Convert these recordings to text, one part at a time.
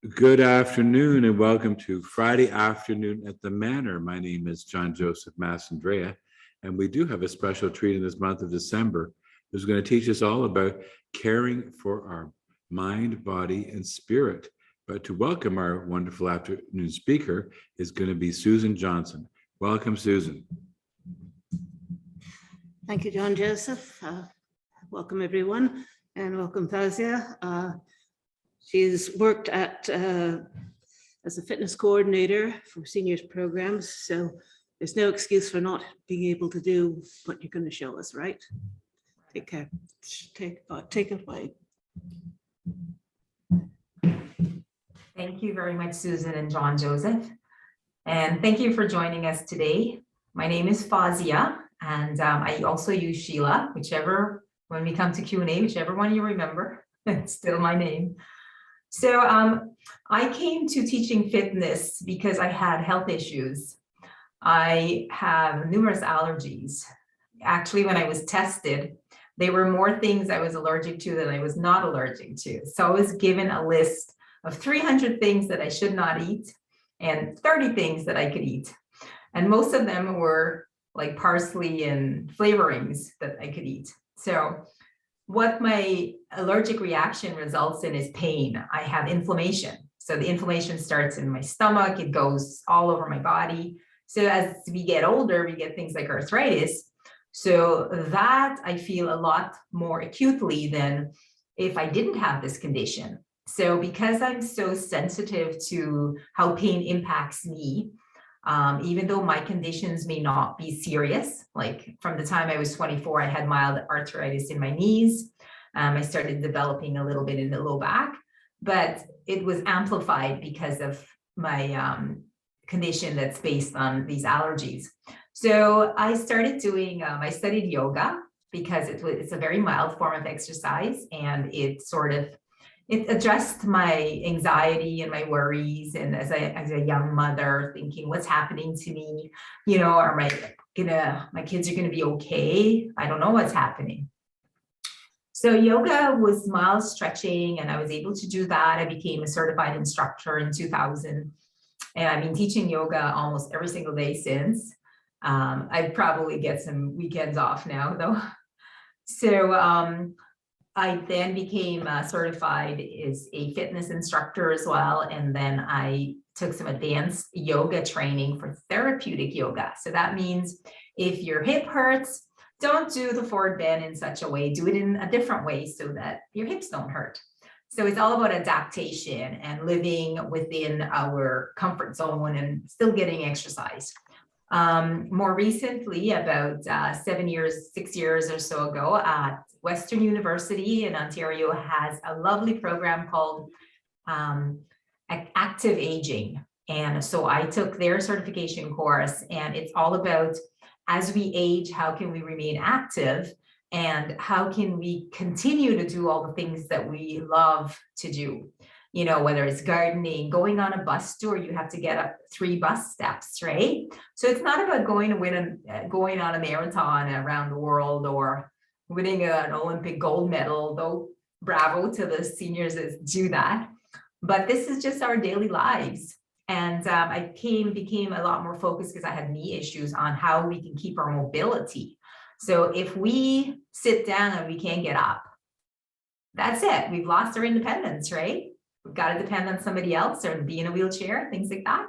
Good afternoon and welcome to Friday afternoon at the Manor. My name is Joseph Mastandrea, and we do have a special treat in this month of December who's going to teach us all about caring for our mind, body, and spirit. But to welcome our wonderful afternoon speaker is going to be Susan Johnson. Welcome, Susan. Thank you, John Joseph. Welcome, everyone, and welcome, Fazia. She's worked as a fitness coordinator for seniors programs, so there's no excuse for not being able to do what you're going to show us, right? Take care. Take it away. Thank you very much, Susan and John Joseph. And thank you for joining us today. My name is Fazia, and I also use Sheila, when we come to Q&A, whichever one you remember, it's still my name. So I came to teaching fitness because I had health issues. I have numerous allergies. Actually, when I was tested, there were more things I was allergic to than I was not allergic to. So I was given a list of 300 things that I should not eat and 30 things that I could eat. And most of them were like parsley and flavorings that I could eat. So what my allergic reaction results in is pain. I have inflammation. So the inflammation starts in my stomach, it goes all over my body. So as we get older, we get things like arthritis. So that I feel a lot more acutely than if I didn't have this condition. So because I'm so sensitive to how pain impacts me, even though my conditions may not be serious, like from the time I was 24, I had mild arthritis in my knees. I started developing a little bit in the low back, but it was amplified because of my condition that's based on these allergies. So I started doing, I studied yoga because it's a very mild form of exercise, and it addressed my anxiety and my worries. And as a young mother thinking, what's happening to me? Are my kids are gonna be okay? I don't know what's happening. So yoga was mild stretching, and I was able to do that. I became a certified instructor in 2000. And I've been teaching yoga almost every single day since. I probably get some weekends off now though. So I then became certified as a fitness instructor as well. And then I took some advanced yoga training for therapeutic yoga. So that means if your hip hurts, don't do the forward bend in such a way, do it in a different way so that your hips don't hurt. So it's all about adaptation and living within our comfort zone and still getting exercise. More recently, about 6 years or so ago, at Western University in Ontario has a lovely program called Active Aging. And so I took their certification course, and it's all about, as we age, how can we remain active and how can we continue to do all the things that we love to do? Whether it's gardening, going on a bus tour, you have to get up 3 bus steps, right? So it's not about going on a marathon around the world or winning an Olympic gold medal, though bravo to the seniors that do that. But this is just our daily lives. And I became a lot more focused because I had knee issues on how we can keep our mobility. So if we sit down and we can't get up, that's it. We've lost our independence, right? We've got to depend on somebody else or be in a wheelchair, things like that.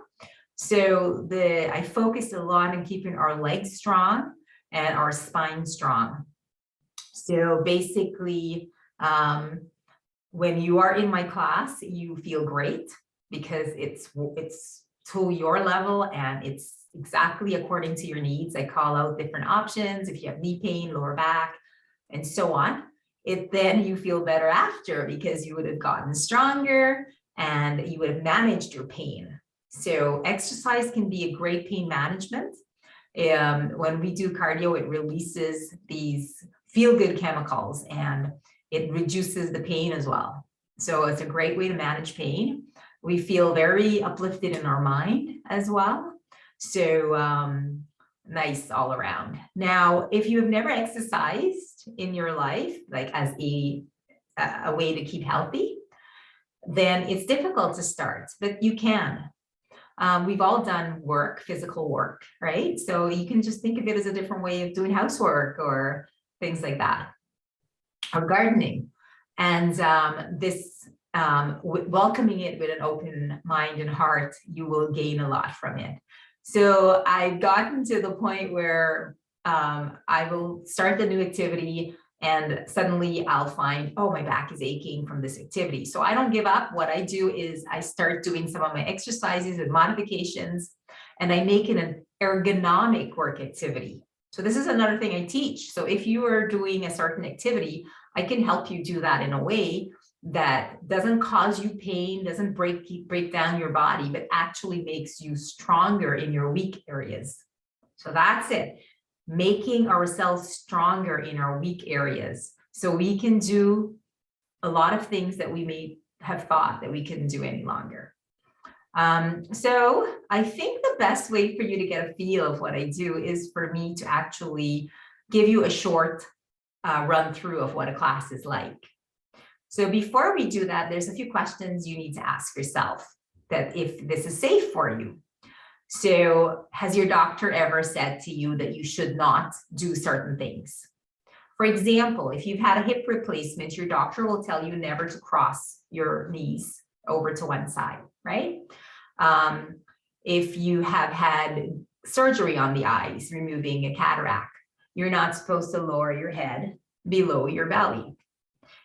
So I focused a lot on keeping our legs strong and our spine strong. So basically, when you are in my class, you feel great because it's to your level and it's exactly according to your needs. I call out different options. If you have knee pain, lower back, and so on. Then you feel better after because you would have gotten stronger and you would have managed your pain. So exercise can be a great pain management. When we do cardio, it releases these feel-good chemicals and it reduces the pain as well. So it's a great way to manage pain. We feel very uplifted in our mind as well. So nice all around. Now, if you have never exercised in your life, like as a way to keep healthy, then it's difficult to start, but you can. We've all done work, physical work, right? So you can just think of it as a different way of doing housework or things like that, or gardening. And welcoming it with an open mind and heart, you will gain a lot from it. So I've gotten to the point where I will start the new activity and suddenly I'll find, oh, my back is aching from this activity. So I don't give up. What I do is I start doing some of my exercises and modifications, and I make it an ergonomic work activity. So this is another thing I teach. So if you are doing a certain activity, I can help you do that in a way that doesn't cause you pain, doesn't break down your body, but actually makes you stronger in your weak areas. So that's it. Making ourselves stronger in our weak areas so we can do a lot of things that we may have thought that we couldn't do any longer. So I think the best way for you to get a feel of what I do is for me to actually give you a short run through of what a class is like. So before we do that, there's a few questions you need to ask yourself that if this is safe for you. So has your doctor ever said to you that you should not do certain things? For example, if you've had a hip replacement, your doctor will tell you never to cross your knees over to one side, right? If you have had surgery on the eyes, removing a cataract, you're not supposed to lower your head below your belly.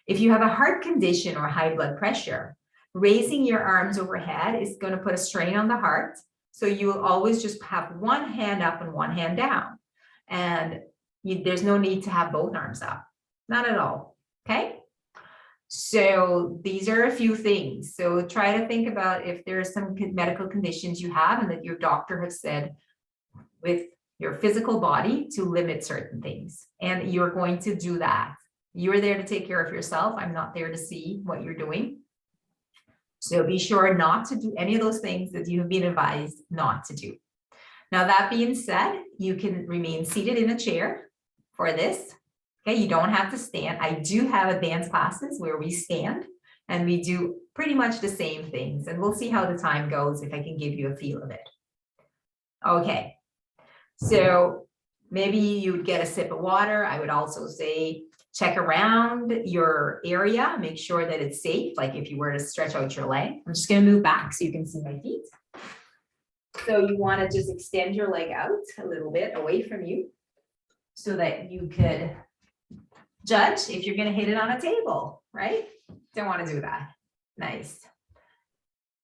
If you have a heart condition or high blood pressure, raising your arms overhead is going to put a strain on the heart. So you will always just have one hand up and one hand down. And there's no need to have both arms up. Not at all. Okay. So these are a few things. So try to think about if there are some medical conditions you have and that your doctor has said with your physical body to limit certain things. And you're going to do that. You're there to take care of yourself. I'm not there to see what you're doing. So be sure not to do any of those things that you have been advised not to do. Now, that being said, you can remain seated in a chair for this. Okay, you don't have to stand. I do have advanced classes where we stand and we do pretty much the same things. And we'll see how the time goes if I can give you a feel of it. Okay, so maybe you would get a sip of water. I would also say, check around your area, make sure that it's safe. Like if you were to stretch out your leg, I'm just going to move back so you can see my feet. So you want to just extend your leg out a little bit away from you so that you could judge if you're going to hit it on a table, right? Don't want to do that. Nice.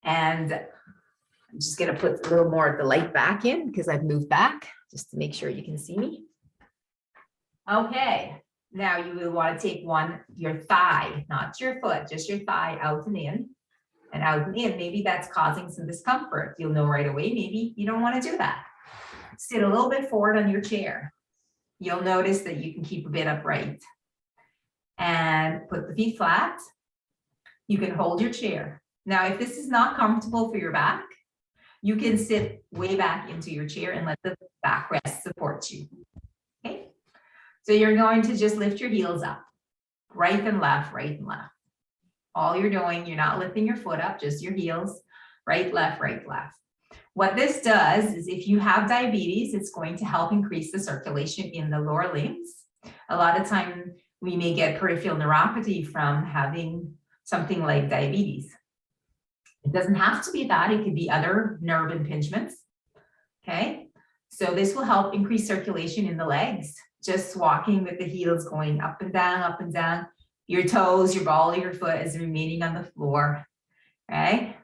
And I'm just going to put a little more of the light back in because I've moved back just to make sure you can see me. Okay. Now you will want to take your thigh, not your foot, just your thigh out and in and out and in. Maybe that's causing some discomfort. You'll know right away. Maybe you don't want to do that. Sit a little bit forward on your chair. You'll notice that you can keep a bit upright and put the feet flat. You can hold your chair. Now, if this is not comfortable for your back, you can sit way back into your chair and let the backrest support you. Okay. So you're going to just lift your heels up, right and left, right and left. All you're doing, you're not lifting your foot up, just your heels, right, left, right, left. What this does is if you have diabetes, it's going to help increase the circulation in the lower limbs. A lot of time we may get peripheral neuropathy from having something like diabetes. It doesn't have to be that, it could be other nerve impingements. Okay, so this will help increase circulation in the legs. Just walking with the heels going up and down, your toes, your ball of your foot is remaining on the floor, okay?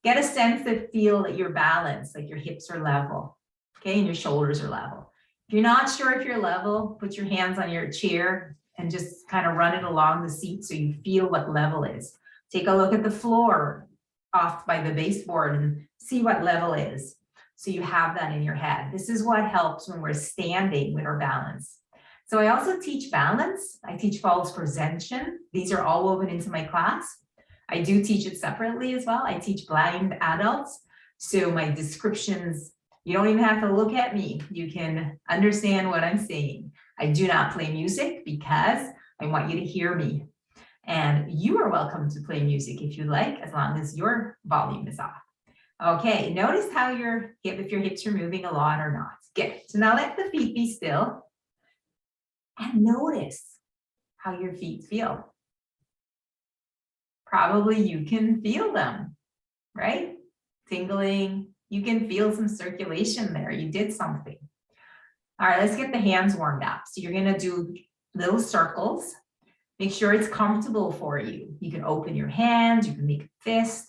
Get a sense of feel that you're balanced, like your hips are level, okay? And your shoulders are level. If you're not sure if you're level, put your hands on your chair and just kind of run it along the seat so you feel what level is. Take a look at the floor off by the baseboard and see what level is. So you have that in your head. This is what helps when we're standing with our balance. So I also teach balance. I teach false presentation. These are all woven into my class. I do teach it separately as well. I teach blind adults. So my descriptions, you don't even have to look at me. You can understand what I'm saying. I do not play music because I want you to hear me. And you are welcome to play music if you like, as long as your volume is off. Okay, notice how if your hips are moving a lot or not. Good. So now let the feet be still. And notice how your feet feel. Probably you can feel them, right? Tingling. You can feel some circulation there. You did something. All right, let's get the hands warmed up. So you're going to do little circles. Make sure it's comfortable for you. You can open your hands, you can make a fist.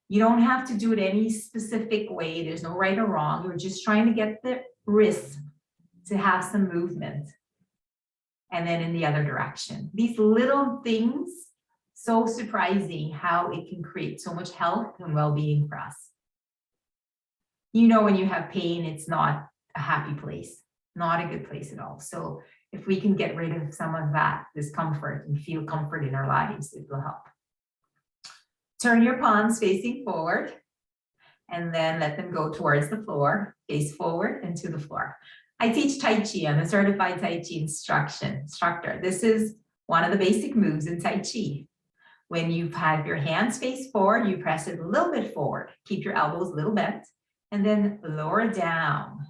You don't have to do it any specific way. There's no right or wrong. You're just trying to get the wrists to have some movement. And then in the other direction. These little things, so surprising how it can create so much health and well-being for us. You know, when you have pain, it's not a happy place, not a good place at all. So if we can get rid of some of that discomfort and feel comfort in our lives, it will help. Turn your palms facing forward and then let them go towards the floor, face forward and to the floor. I teach Tai Chi. I'm a certified Tai Chi instructor. This is one of the basic moves in Tai Chi. When you have your hands face forward, you press it a little bit forward. Keep your elbows a little bent and then lower down.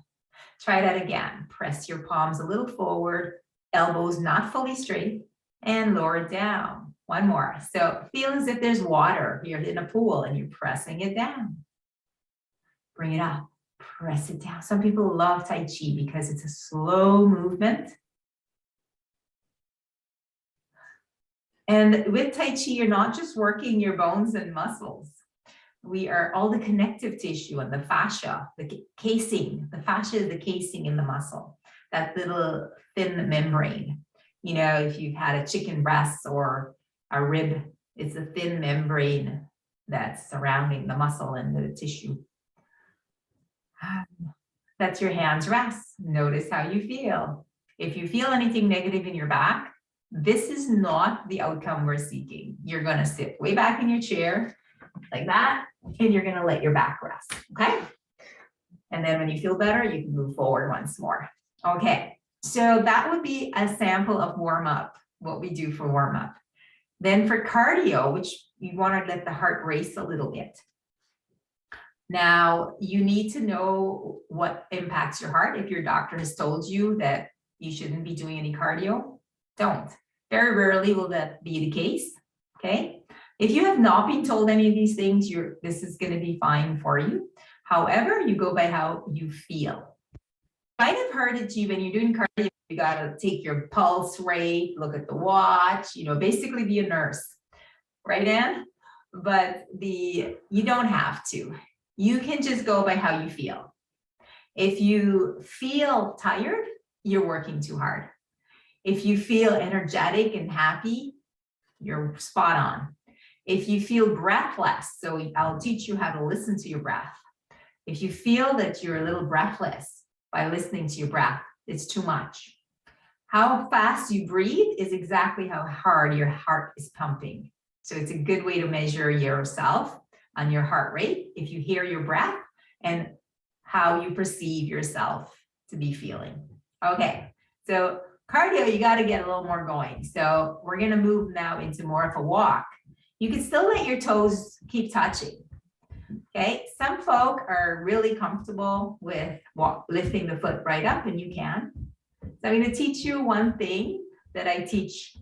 Try that again. Press your palms a little forward, elbows not fully straight, and lower down. One more. So feel as if there's water. You're in a pool and you're pressing it down. Bring it up. Press it down. Some people love Tai Chi because it's a slow movement. And with Tai Chi, you're not just working your bones and muscles. We are all the connective tissue and the fascia, the casing. The fascia is the casing in the muscle, that little thin membrane. You know, if you've had a chicken breast or a rib, it's a thin membrane that's surrounding the muscle and the tissue. That's your hands rest. Notice how you feel. If you feel anything negative in your back, this is not the outcome we're seeking. You're going to sit way back in your chair like that, and you're going to let your back rest. Okay. And then when you feel better, you can move forward once more. Okay. So that would be a sample of warm up, what we do for warm up. Then for cardio, which you want to let the heart race a little bit. Now, you need to know what impacts your heart. If your doctor has told you that you shouldn't be doing any cardio, don't. Very rarely will that be the case, okay? If you have not been told any of these things, this is going to be fine for you. However, you go by how you feel. Might have heard it when you're doing cardio, you got to take your pulse rate, look at the watch, you know, basically be a nurse, right, Anne? But you don't have to. You can just go by how you feel. If you feel tired, you're working too hard. If you feel energetic and happy, you're spot on. If you feel breathless, so I'll teach you how to listen to your breath. If you feel that you're a little breathless by listening to your breath, it's too much. How fast you breathe is exactly how hard your heart is pumping. So it's a good way to measure yourself on your heart rate if you hear your breath and how you perceive yourself to be feeling. Okay, so cardio, you got to get a little more going. So we're going to move now into more of a walk. You can still let your toes keep touching. Okay, some folk are really comfortable with lifting the foot right up, and you can. So I'm going to teach you one thing that I teach.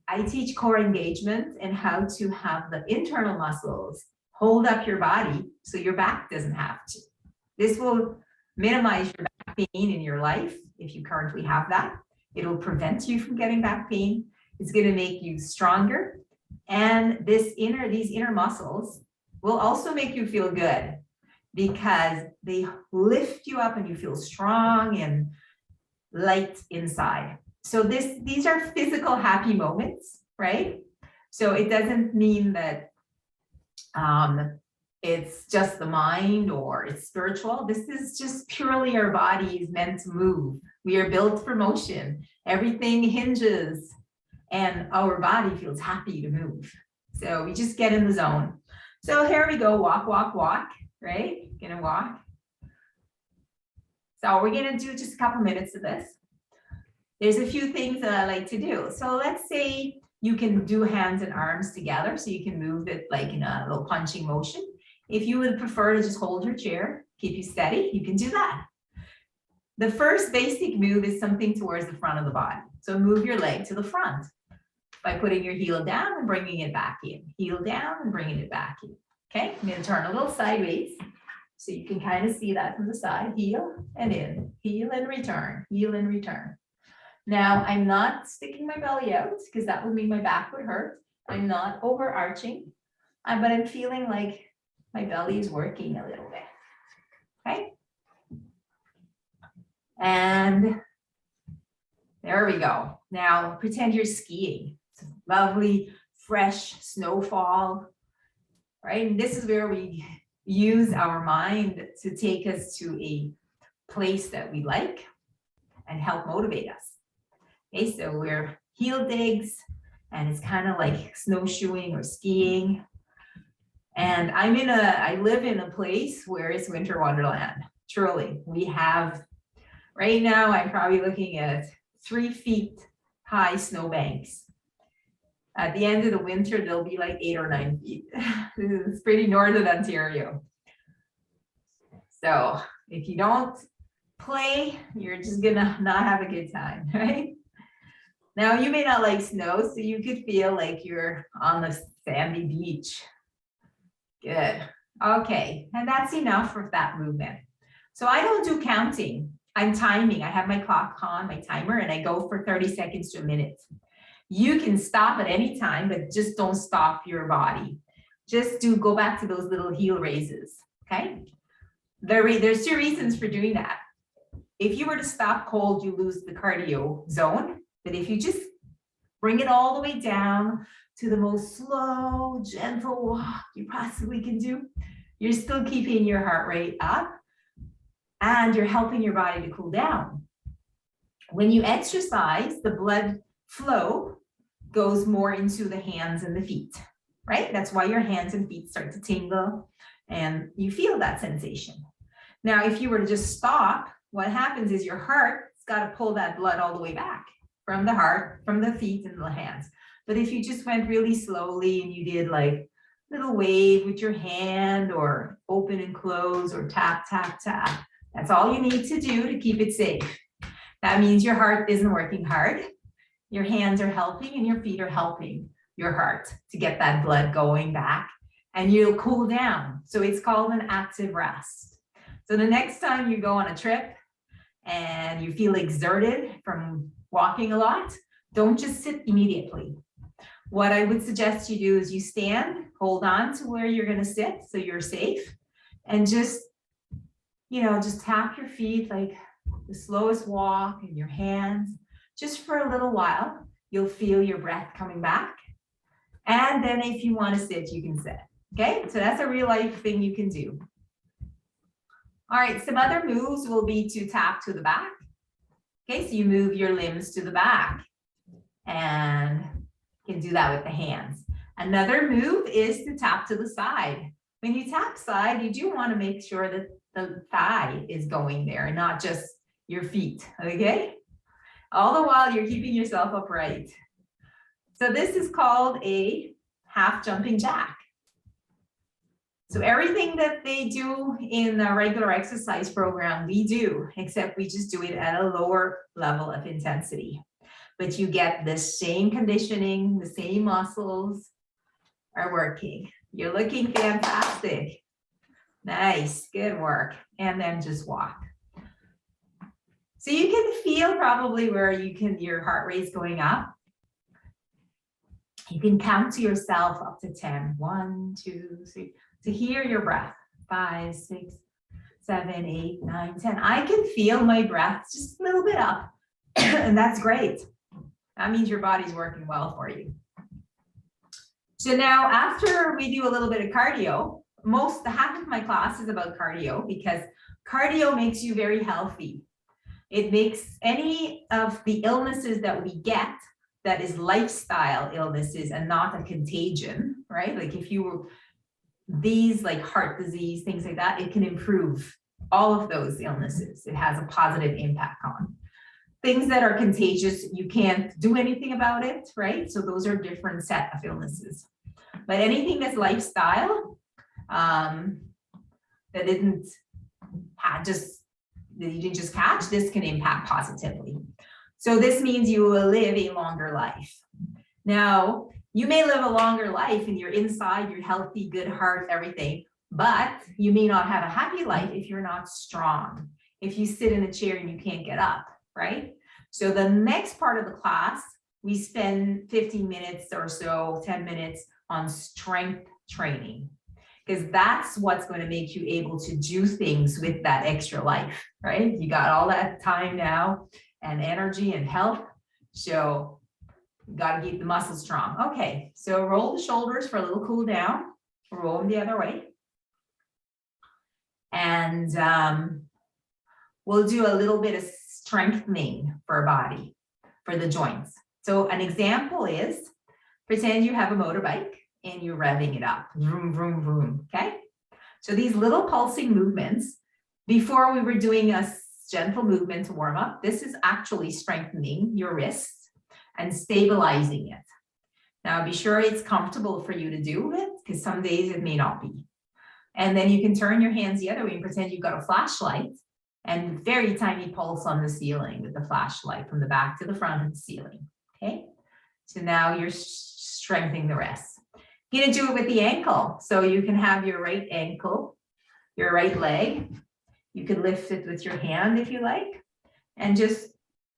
I teach core engagement and how to have the internal muscles hold up your body so your back doesn't have to. This will minimize your back pain in your life if you currently have that. It will prevent you from getting back pain. It's going to make you stronger. And these inner muscles will also make you feel good because they lift you up and you feel strong and light inside. So these are physical happy moments, right? So it doesn't mean that it's just the mind or it's spiritual. This is just purely our body is meant to move. We are built for motion. Everything hinges and our body feels happy to move. So we just get in the zone. So here we go, walk, walk, walk, right? Gonna walk. So we're gonna do just a couple minutes of this. There's a few things that I like to do. So let's say You can do hands and arms together, so you can move it like in a little punching motion. If you would prefer to just hold your chair, keep you steady, you can do that. The first basic move is something towards the front of the body. So move your leg to the front by putting your heel down and bringing it back in. Heel down and bringing it back in. Okay, I'm going to turn a little sideways so you can kind of see that from the side. Heel and in, heel and return, heel and return. Now, I'm not sticking my belly out because that would mean my back would hurt. I'm not overarching, but I'm feeling like my belly is working a little bit. Okay. And there we go. Now pretend you're skiing. It's a lovely, fresh snowfall, right? And this is where we use our mind to take us to a place that we like and help motivate us. Okay, so we're heel digs and it's kind of like snowshoeing or skiing. And I live in a place where it's winter wonderland. Truly, we have, right now, I'm probably looking at 3 feet high snowbanks. At the end of the winter, they'll be like 8 or 9 feet. It's pretty northern Ontario. So if you don't play, you're just gonna not have a good time, right? Now you may not like snow, so you could feel like you're on the sandy beach. Good. Okay, and that's enough for that movement. So I don't do counting. I'm timing. I have my clock on, my timer, and I go for 30 seconds to a minute. You can stop at any time, but just don't stop your body. Just go back to those little heel raises, okay? There's 2 reasons for doing that. If you were to stop cold, you lose the cardio zone. But if you just bring it all the way down to the most slow, gentle walk you possibly can do, you're still keeping your heart rate up and you're helping your body to cool down. When you exercise, the blood flow goes more into the hands and the feet, right? That's why your hands and feet start to tingle and you feel that sensation. Now, if you were to just stop, what happens is your heart's got to pull that blood all the way back from the heart, from the feet and the hands. But if you just went really slowly and you did like little wave with your hand or open and close or tap, tap, tap, that's all you need to do to keep it safe. That means your heart isn't working hard. Your hands are helping and your feet are helping your heart to get that blood going back and you'll cool down. So it's called an active rest. So the next time you go on a trip and you feel exerted from walking a lot, don't just sit immediately. What I would suggest you do is you stand, hold on to where you're going to sit so you're safe, and just tap your feet like the slowest walk and your hands just for a little while. You'll feel your breath coming back. And then if you want to sit, you can sit. Okay, so that's a real life thing you can do. All right, some other moves will be to tap to the back. Okay, so you move your limbs to the back and you can do that with the hands. Another move is to tap to the side. When you tap side, you do want to make sure that the thigh is going there and not just your feet, okay? All the while you're keeping yourself upright. So this is called a half jumping jack. So everything that they do in a regular exercise program, we do, except we just do it at a lower level of intensity. But you get the same conditioning, the same muscles are working. You're looking fantastic. Nice, good work. And then just walk. So you can feel probably where your heart rate's going up. You can count to yourself up to 10. 1, 2, 3. To hear your breath. 5, 6, 7, 8, 9, 10. I can feel my breath just a little bit up. And that's great. That means your body's working well for you. So now after we do a little bit of cardio, half of my class is about cardio because cardio makes you very healthy. It makes any of the illnesses that we get that is lifestyle illnesses and not a contagion, right? Like if you were these like heart disease, things like that, it can improve all of those illnesses. It has a positive impact on. things that are contagious, you can't do anything about it, right? So those are different set of illnesses. But anything that's lifestyle, that didn't that you didn't just catch, this can impact positively. So this means you will live a longer life. Now, you may live a longer life and you're inside, you're healthy, good heart, everything, but you may not have a happy life if you're not strong. If you sit in a chair and you can't get up, right? So the next part of the class, we spend 15 minutes or so, 10 minutes on strength training, because that's what's going to make you able to do things with that extra life, right? You got all that time now and energy and health. So you got to keep the muscles strong. Okay, so roll the shoulders for a little cool down. Roll them the other way. And we'll do a little bit of strengthening for our body, for the joints. So an example is, pretend you have a motorbike and you're revving it up. Vroom, vroom, vroom, okay? So these little pulsing movements, before we were doing a gentle movement to warm up, this is actually strengthening your wrists and stabilizing it. Now, be sure it's comfortable for you to do it, because some days it may not be. And then you can turn your hands the other way and pretend you've got a flashlight and very tiny pulse on the ceiling with the flashlight from the back to the front of the ceiling, okay? So now you're strengthening the wrists. You're gonna do it with the ankle. So you can have your right ankle, your right leg. You can lift it with your hand if you like, and just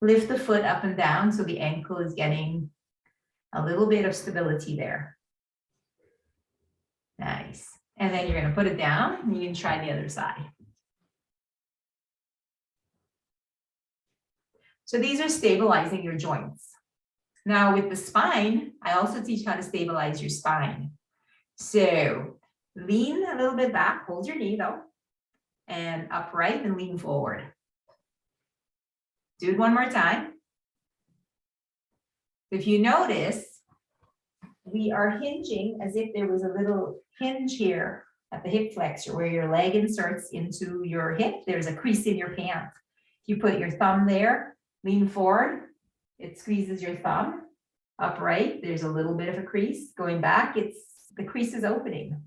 lift the foot up and down so the ankle is getting a little bit of stability there. Nice. And then you're going to put it down and you can try the other side. So these are stabilizing your joints. Now with the spine, I also teach how to stabilize your spine. So lean a little bit back, hold your knee though, and upright and lean forward. Do it one more time. If you notice, we are hinging as if there was a little hinge here at the hip flexor where your leg inserts into your hip. There's a crease in your pant. You put your thumb there, lean forward, it squeezes your thumb. Upright, there's a little bit of a crease. Going back, the crease is opening.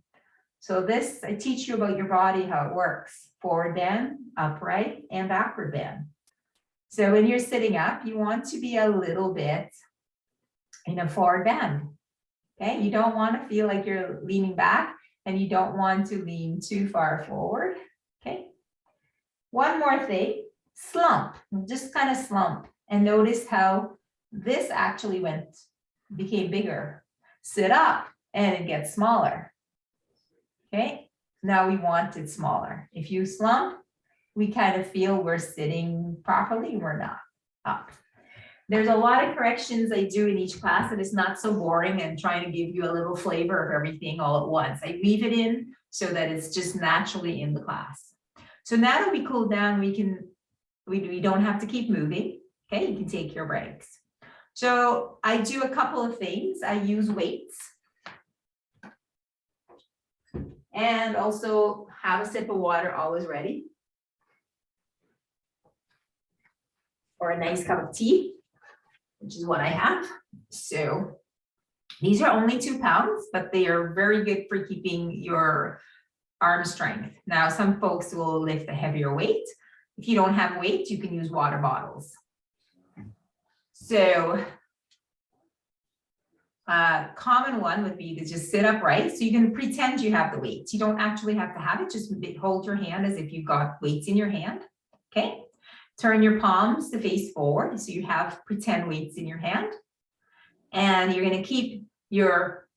So this, I teach you about your body, how it works. Forward bend, upright, and backward bend. So when you're sitting up, you want to be a little bit in a forward bend. Okay, you don't want to feel like you're leaning back, and you don't want to lean too far forward. Okay, one more thing, slump, just kind of slump, and notice how this actually became bigger. Sit up and it gets smaller. Okay, now we want it smaller. If you slump, we kind of feel we're sitting properly, we're not up. There's a lot of corrections I do in each class, and it's not so boring and trying to give you a little flavor of everything all at once. I weave it in so that it's just naturally in the class. So now that we cool down, we don't have to keep moving. Okay, you can take your breaks. So I do a couple of things. I use weights and also have a sip of water always ready, or a nice cup of tea, which is what I have. So these are only 2 pounds, but they are very good for keeping your arm strength. Now, some folks will lift a heavier weight. If you don't have weight, you can use water bottles. So a common one would be to just sit upright. So you can pretend you have the weight. You don't actually have to have it. Just hold your hand as if you've got weights in your hand. Okay. Turn your palms to face forward. So you have pretend weights in your hand. And you're going to keep your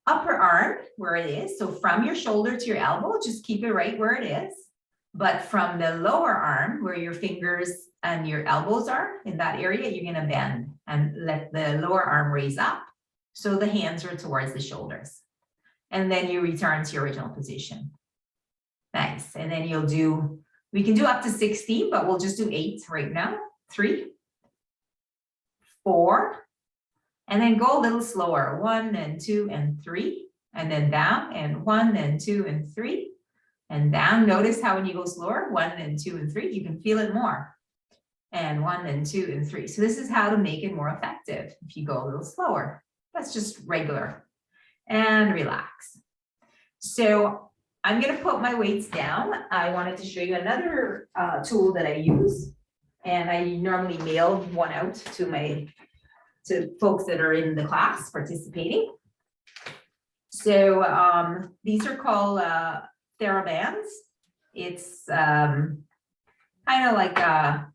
upper arm where it is. So from your shoulder to your elbow, just keep it right where it is. But from the lower arm, where your fingers and your elbows are, in that area, you're going to bend and let the lower arm raise up. So the hands are towards the shoulders. And then you return to your original position. Nice. And then you'll do, we can do up to 16, but we'll just do 8 right now. 3, 4, and then go a little slower. 1 and 2 and 3, and then down, and 1 and 2 and 3. And down. Notice how when you go slower, 1 and 2 and 3, you can feel it more. and 1 and 2 and 3. So this is how to make it more effective. If you go a little slower, that's just regular, and relax. So I'm going to put my weights down. I wanted to show you another tool that I use, and I normally mail one out to folks that are in the class participating. So these are called TheraBands. It's kind of like a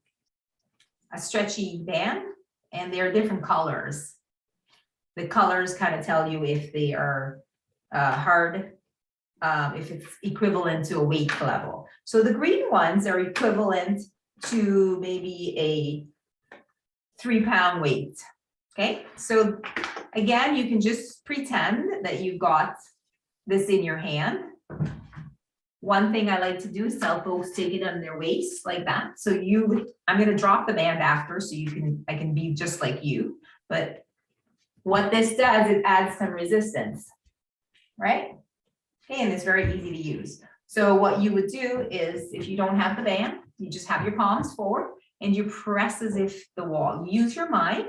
stretchy band, and they're different colors. The colors kind of tell you if they are hard, if it's equivalent to a weight level. So the green ones are equivalent to maybe a 3-pound weight. Okay, so again, you can just pretend that you've got this in your hand. One thing I like to do is tell folks take it on their waist like that. So I'm going to drop the band after, so I can be just like you. But what this does, it adds some resistance, right? Okay, and it's very easy to use. So what you would do is, if you don't have the band, you just have your palms forward and you press as if the wall. You use your mind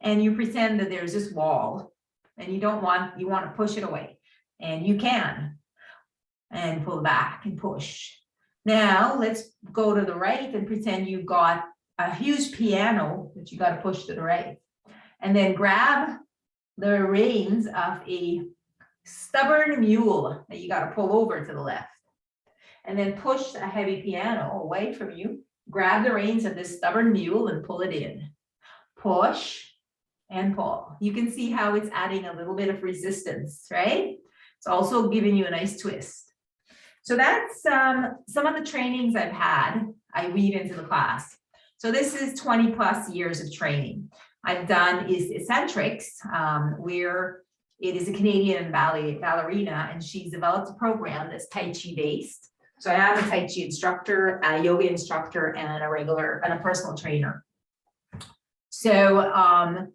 and you pretend that there's this wall, and you want to push it away, and you can. And pull back and push. Now let's go to the right and pretend you've got a huge piano that you got to push to the right. And then grab the reins of a stubborn mule that you got to pull over to the left. And then push a heavy piano away from you. Grab the reins of this stubborn mule and pull it in. Push and pull. You can see how it's adding a little bit of resistance, right? It's also giving you a nice twist. So that's some of the trainings I've had, I weave into the class. So this is 20 plus years of training. I've done is eccentrics, where it is a Canadian ballerina, and she's developed a program that's Tai Chi based. So I am a Tai Chi instructor, a yoga instructor, and a personal trainer. So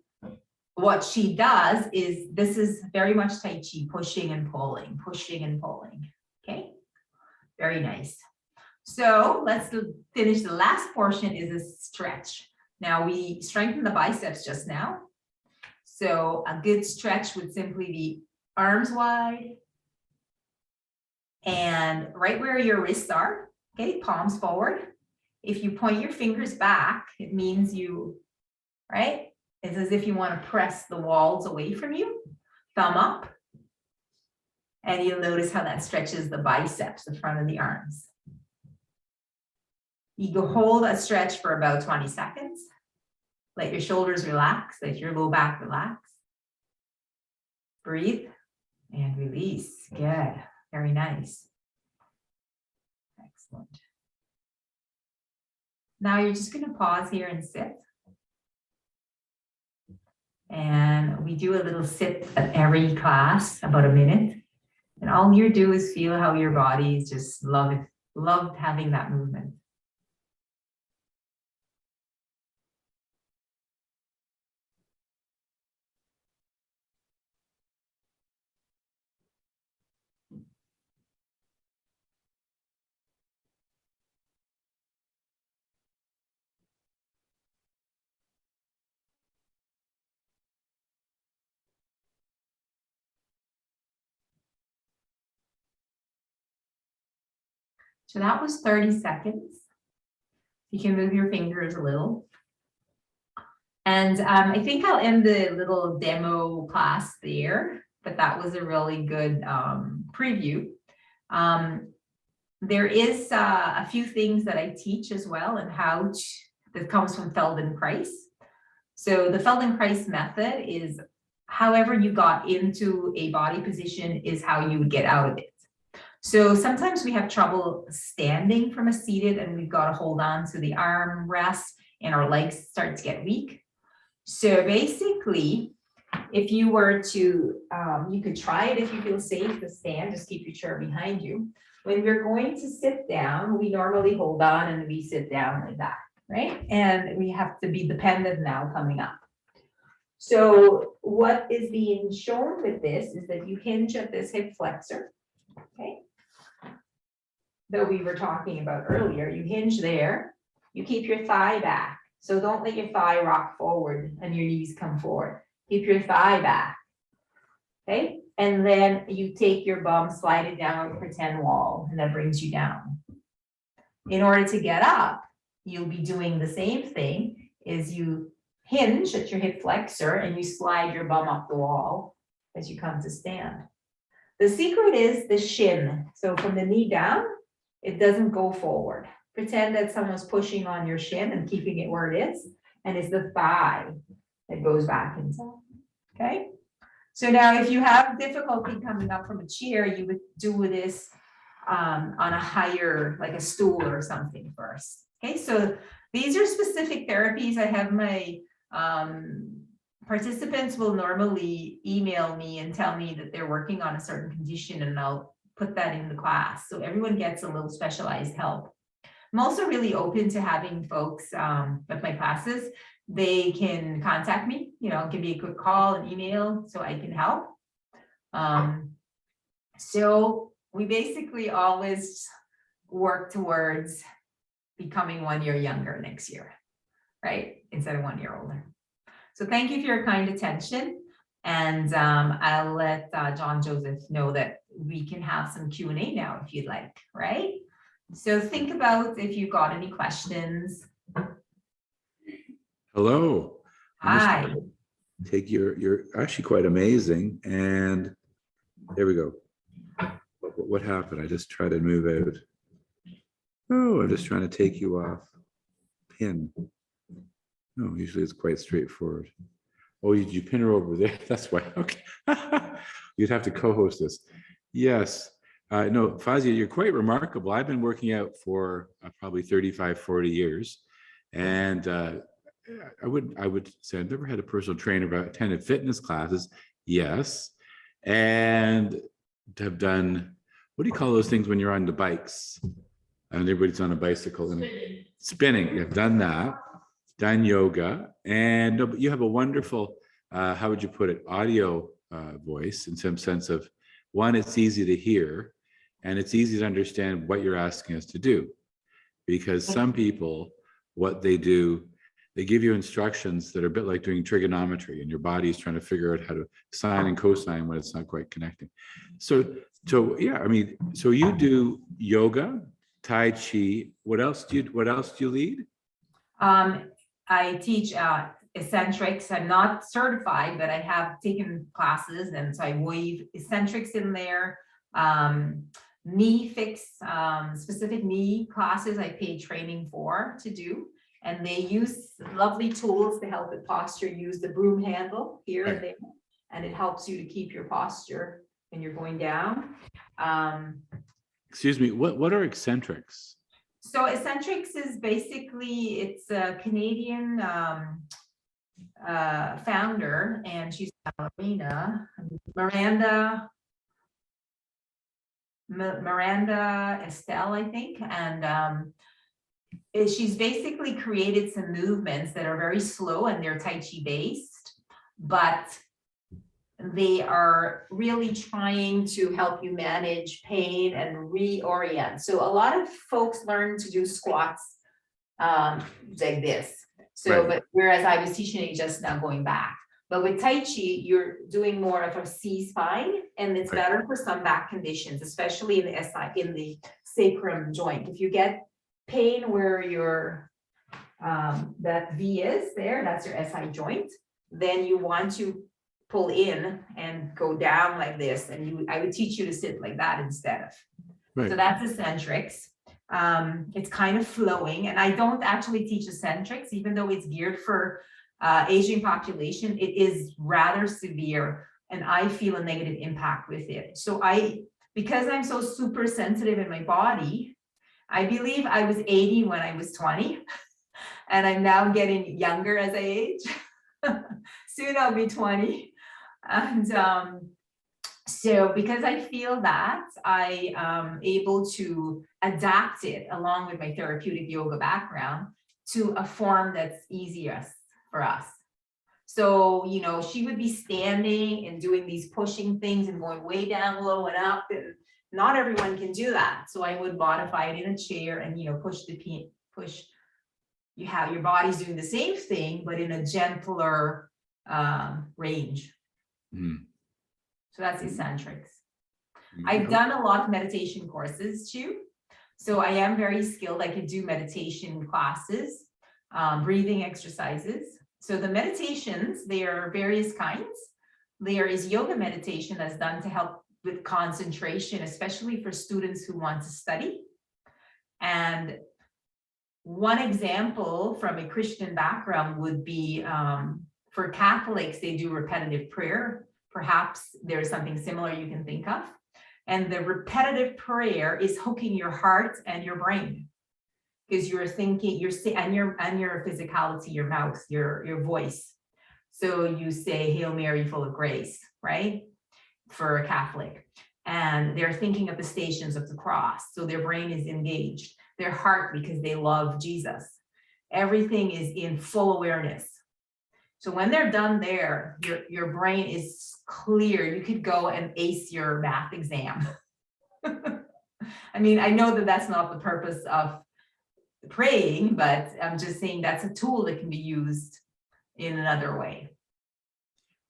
what she does is, this is very much Tai Chi, pushing and pulling, okay? Very nice. So let's finish the last portion, is a stretch. Now we strengthen the biceps just now. So a good stretch would simply be arms wide and right where your wrists are, okay, palms forward. If you point your fingers back, it means right? It's as if you want to press the walls away from you. Thumb up. And you'll notice how that stretches the biceps, the front of the arms. You go hold a stretch for about 20 seconds. Let your shoulders relax, let your low back relax. Breathe and release. Good, very nice. Excellent. Now you're just going to pause here and sit. And we do a little sit at every class, about a minute. And all you do is feel how your body is just loved having that movement. So that was 30 seconds. You can move your fingers a little. And I think I'll end the little demo class there, but that was a really good preview. There is a few things that I teach as well, and that comes from Feldenkrais. So the Feldenkrais method is however you got into a body position is how you would get out of it. So sometimes we have trouble standing from a seated, and we've got to hold on to the arm rest, and our legs start to get weak. So basically, if you were to, you could try it if you feel safe to stand, just keep your chair behind you. When we're going to sit down, we normally hold on and we sit down like that, right? And we have to be dependent now coming up. So what is being shown with this is that you hinge at this hip flexor, okay? That we were talking about earlier, you hinge there, you keep your thigh back. So don't let your thigh rock forward and your knees come forward. Keep your thigh back. Okay, and then you take your bum, slide it down on a pretend wall, and that brings you down. In order to get up, you'll be doing the same thing, is you hinge at your hip flexor and you slide your bum up the wall as you come to stand. The secret is the shin. So from the knee down, it doesn't go forward. Pretend that someone's pushing on your shin and keeping it where it is, and it's the thigh that goes back inside. Okay? So now if you have difficulty coming up from a chair, you would do this on a higher, like a stool or something first. Okay, so these are specific therapies. I have my participants will normally email me and tell me that they're working on a certain condition, and I'll put that in the class. So everyone gets a little specialized help. I'm also really open to having folks with my classes. They can contact me, give me a quick call and email so I can help. So we basically always work towards becoming 1 year younger next year, right? Instead of 1 year older. So thank you for your kind attention. And I'll let John Joseph know that we can have some Q&A now if you'd like, right? So think about if you've got any questions. Hello. Hi. Take you're actually quite amazing. And there we go. What happened? I just tried to move out. Oh, I'm just trying to take you off. Pin. No, usually it's quite straightforward. Oh, you pin her over there. That's why. Okay. You'd have to co-host this. Yes. No, Fazia, you're quite remarkable. I've been working out for probably 35, 40 years. And I would say I've never had a personal trainer, but I've attended fitness classes. Yes. And have done, what do you call those things when you're on the bikes? And everybody's on a bicycle and spinning. You've done that, done yoga, and no, but you have a wonderful, how would you put it, audio voice in some sense of, one, it's easy to hear, and it's easy to understand what you're asking us to do. Because some people, what they do, they give you instructions that are a bit like doing trigonometry, and your body is trying to figure out how to sine and cosine when it's not quite connecting. So yeah, I mean, so you do yoga, Tai Chi. What else do you lead? I teach eccentrics. I'm not certified, but I have taken classes, and so I weave eccentrics in there. Knee fix, specific knee classes I paid training to do. And they use lovely tools to help with posture. Use the broom handle here and there, and it helps you to keep your posture when you're going down. Excuse me, what are eccentrics? So eccentrics is basically, it's a Canadian founder, and she's a ballerina, Miranda Estelle, I think, and she's basically created some movements that are very slow and they're Tai Chi based, but they are really trying to help you manage pain and reorient. So a lot of folks learn to do squats like this. So, Right. but whereas I was teaching it just now going back. But with Tai Chi, you're doing more of a C spine, and it's better for some back conditions, especially in the SI, in the sacrum joint. If you get pain where your that V is there, that's your SI joint, then you want to pull in and go down like this, and I would teach you to sit like that instead of. So that's eccentrics. It's kind of flowing, and I don't actually teach eccentrics, even though it's geared for Asian population. It is rather severe, and I feel a negative impact with it. So because I'm so super sensitive in my body, I believe I was 80 when I was 20, and I'm now getting younger as I age. Soon I'll be 20. And so because I feel that, I am able to adapt it along with my therapeutic yoga background to a form that's easiest for us. So, she would be standing and doing these pushing things and going way down low and up, and not everyone can do that. So I would modify it in a chair and, push you have your body's doing the same thing, but in a gentler range. Mm. So that's eccentrics. Mm. I've done a lot of meditation courses too. So I am very skilled. I could do meditation classes, breathing exercises. So the meditations, they are various kinds. There is yoga meditation that's done to help with concentration, especially for students who want to study. And one example from a Christian background would be for Catholics, they do repetitive prayer. Perhaps there's something similar you can think of. And the repetitive prayer is hooking your heart and your brain, because you're thinking, and your physicality, your mouth, your voice. So you say, Hail Mary, full of grace, right? For a Catholic. And they're thinking of the stations of the cross. So their brain is engaged, their heart, because they love Jesus. Everything is in full awareness. So when they're done there, your brain is clear. You could go and ace your math exam. I mean, I know that that's not the purpose of praying, but I'm just saying that's a tool that can be used in another way.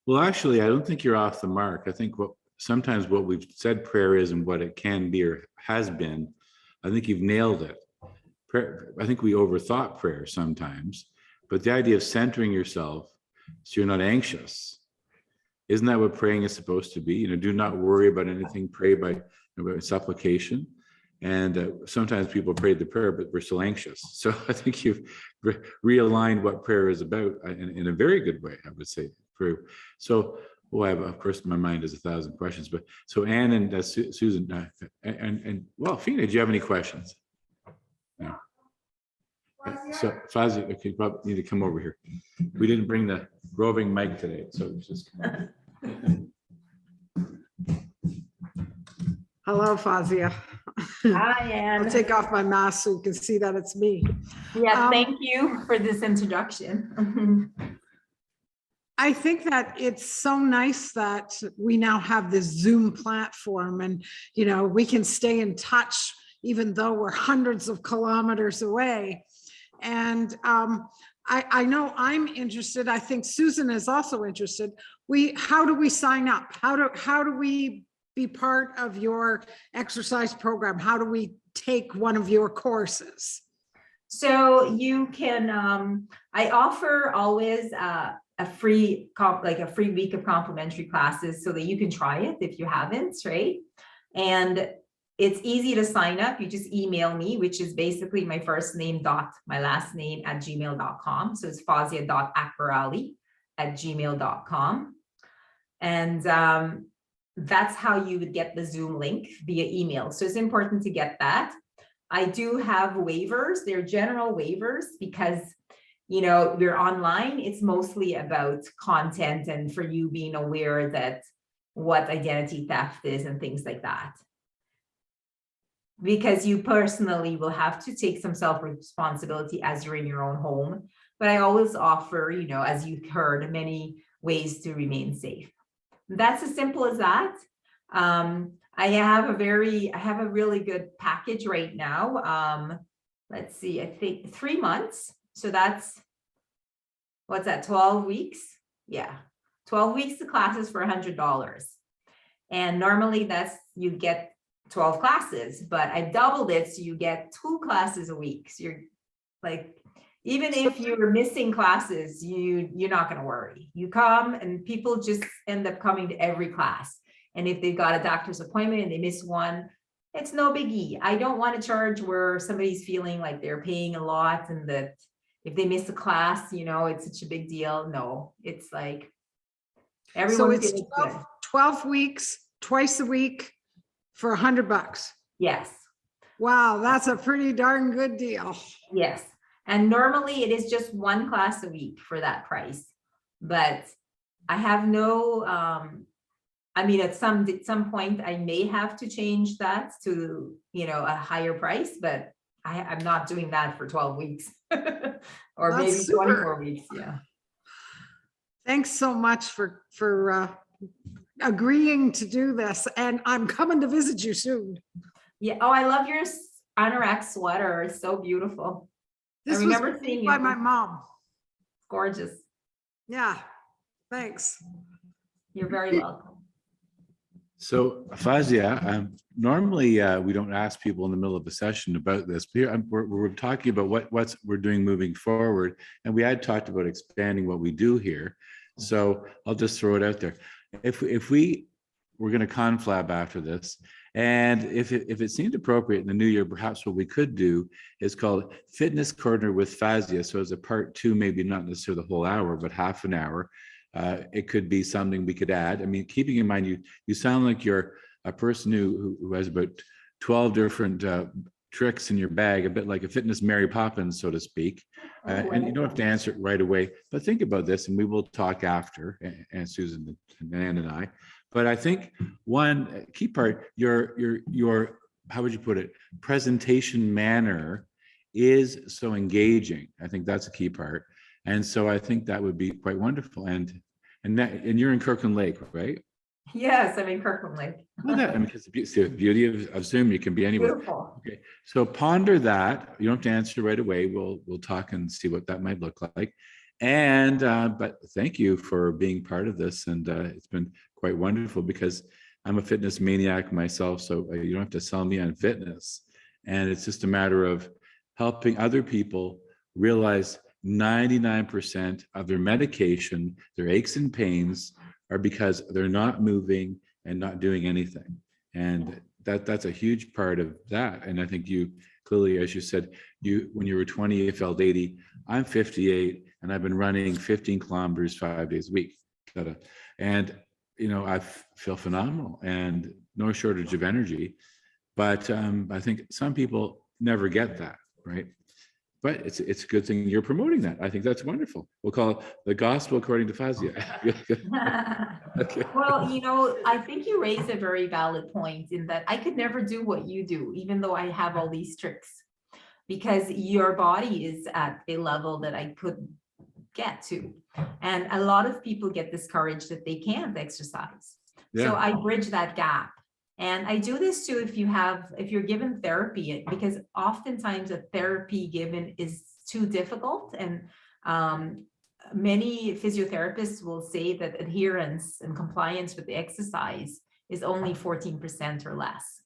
Well, actually, I don't think you're off the mark. I think sometimes what we've said prayer is and what it can be or has been, I think you've nailed it. Prayer, I think we overthought prayer sometimes, but the idea of centering yourself so you're not anxious, isn't that what praying is supposed to be? You know, do not worry about anything, pray by supplication. And sometimes people pray the prayer, but we're still anxious. So I think you've realigned what prayer is about in a very good way, I would say. So, of course, my mind has 1,000 questions. But so Anne and Susan, and well, Fina, do you have any questions? No. So Fazia, okay, you probably need to come over here. We didn't bring the roving mic today, so it's just. Hello, Fazia. Hi, Anne. I'll take off my mask so you can see that it's me. Yeah, thank you for this introduction. I think that it's so nice that we now have this Zoom platform and, you know, we can stay in touch even though we're hundreds of kilometers away. And I know I'm interested. I think Susan is also interested. How do we sign up? How do we be part of your exercise program? How do we take one of your courses? So you can, I offer always a free week of complimentary classes so that you can try it if you haven't, right? And it's easy to sign up. You just email me, which is basically my first name dot my last name @gmail.com. So it's fazia.ackbarali@gmail.com. And that's how you would get the Zoom link via email. So it's important to get that. I do have waivers. They're general waivers because, you know, we're online. It's mostly about content and for you being aware that what identity theft is and things like that. Because you personally will have to take some self-responsibility as you're in your own home. But I always offer, you know, as you've heard, many ways to remain safe. That's as simple as that. I have a really good package right now. Let's see, I think 3 months. So that's, what's that, 12 weeks? Yeah, 12 weeks of classes for $100. And normally you get 12 classes, but I doubled it. So you get 2 classes a week. So you're like, even if you're missing classes, you're not going to worry. You come and people just end up coming to every class. And if they've got a doctor's appointment and they miss one, it's no biggie. I don't want to charge where somebody's feeling like they're paying a lot and that if they miss a class, you know, it's such a big deal. No, it's like everyone. So it's 12 weeks, twice a week for $100. Yes. Wow, that's a pretty darn good deal. Yes. And normally it is just 1 class a week for that price. But I have no, I mean, at some point I may have to change that to, you know, a higher price, but I'm not doing that for 12 weeks or That's maybe super. 24 weeks. Yeah. Thanks so much for agreeing to do this. And I'm coming to visit you soon. Yeah. Oh, I love your anorak sweater. It's so beautiful. This was remember made seeing by it. my mom. Gorgeous. Yeah, thanks. You're very welcome. So Fazia, normally we don't ask people in the middle of a session about this. But here we're talking about what we're doing moving forward, and we had talked about expanding what we do here. So I'll just throw it out there. If we're going to conflab after this, and if it seemed appropriate in the new year, perhaps what we could do is called Fitness Corner with Fazia. So as a part two, maybe not necessarily the whole hour, but half an hour. It could be something we could add. I mean, keeping in mind, you sound like you're a person who has about 12 different tricks in your bag, a bit like a fitness Mary Poppins, so to speak. And you don't have to answer it right away, but think about this, and we will talk after, and Susan and Ann and I. But I think one key part, your how would you put it, presentation manner is so engaging. I think that's a key part. And so I think that would be quite wonderful. And you're in Kirkland Lake, right? Yes, I'm in Kirkland Lake. Well, that, I mean, because the beauty of Zoom, you can be anywhere. Beautiful. Okay, so ponder that. You don't have to answer right away. We'll talk and see what that might look like. And but thank you for being part of this, and it's been quite wonderful because I'm a fitness maniac myself. So you don't have to sell me on fitness, and it's just a matter of helping other people realize 99% of their medication, their aches and pains, are because they're not moving and not doing anything. And that's a huge part of that. And I think you clearly, as you said, when you were 20, you felt 80. I'm 58 and I've been running 15 kilometers 5 days a week. And, I feel phenomenal and no shortage of energy. But I think some people never get that, right? But it's a good thing you're promoting that. I think that's wonderful. We'll call it the gospel according to Fazia. Okay. Well, I think you raise a very valid point in that I could never do what you do, even though I have all these tricks, because your body is at a level that I couldn't get to. And a lot of people get discouraged that they can't exercise. Yeah. So I bridge that gap. And I do this too if you're given therapy, because oftentimes a therapy given is too difficult. And many physiotherapists will say that adherence and compliance with the exercise is only 14% or less.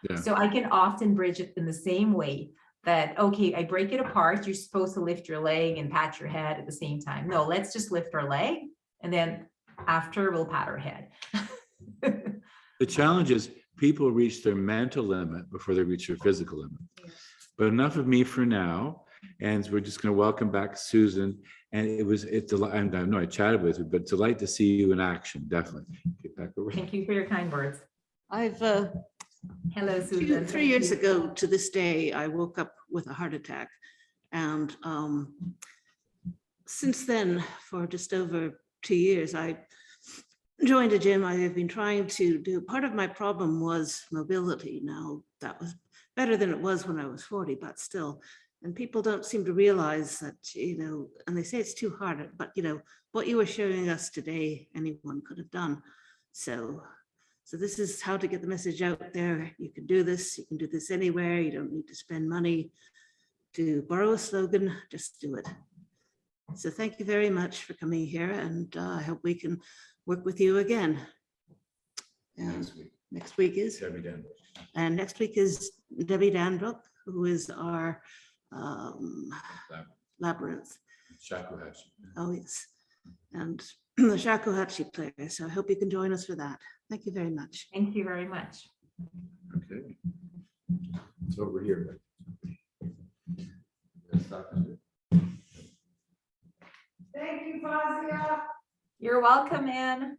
Yeah. So I can often bridge it in the same way that, okay, I break it apart. You're supposed to lift your leg and pat your head at the same time. No, let's just lift our leg. And then after we'll pat our head. The challenge is people reach their mental limit before they reach their physical limit. But enough of me for now. And we're just going to welcome back Susan. And I know I chatted with you, but it's a delight to see you in action. Definitely. Get back over. Thank you for your kind words. I've Hello, Susan. 3 years ago to this day, I woke up with a heart attack. And since then, for just over 2 years, I joined a gym. I have been trying to do, part of my problem was mobility. Now that was better than it was when I was 40, but still. And people don't seem to realize that, and they say it's too hard, but what you were showing us today, anyone could have done. So this is how to get the message out there. You can do this anywhere. You don't need to spend money to borrow a slogan, just do it. So thank you very much for coming here, and I hope we can work with you again. Next week is Debbie Danbrook. And next week is Debbie Danbrook, who is our labyrinth. Shakuhachi. Oh, yes. And the Shakuhachi player. So I hope you can join us for that. Thank you very much. Thank you very much. Okay. So over here. Thank you, Fazia. You're welcome, Anne.